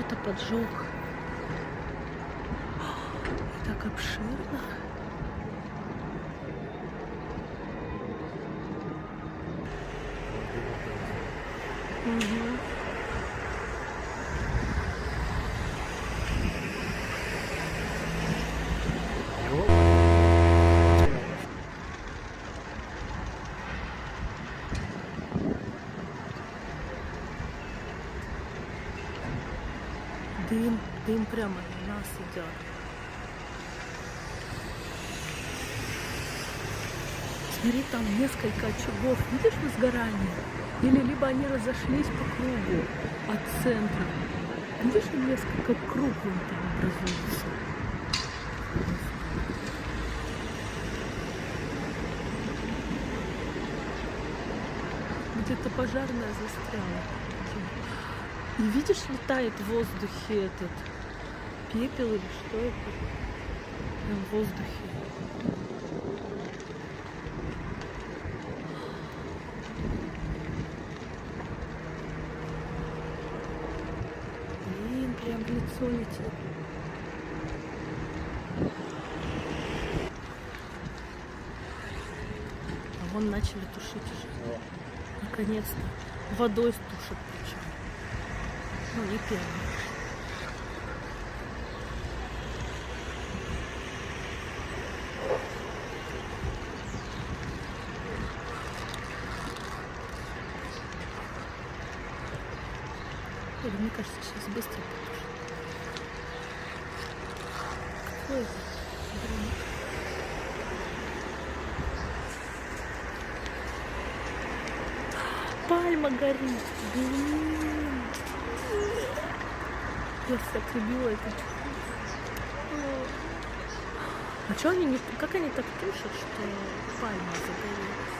кто-то поджег. И так обширно. Угу. Дым прямо на нас идет. Смотри, там несколько очагов. Видишь возгорание? Или либо они разошлись по кругу от центра. Видишь, несколько кругов там образуется. Где-то пожарная застряла. И видишь, летает в воздухе этот пепел или что это? Прям в воздухе. Блин, прям в лицо летит. А вон начали тушить уже. Наконец-то. Водой тушат причем. Ну, не первый. Или, мне кажется, сейчас быстро потушит. Какой это? Пальма горит. Блин. Я так любила это. А что они не... Как они так тушат, что пальма загорелась?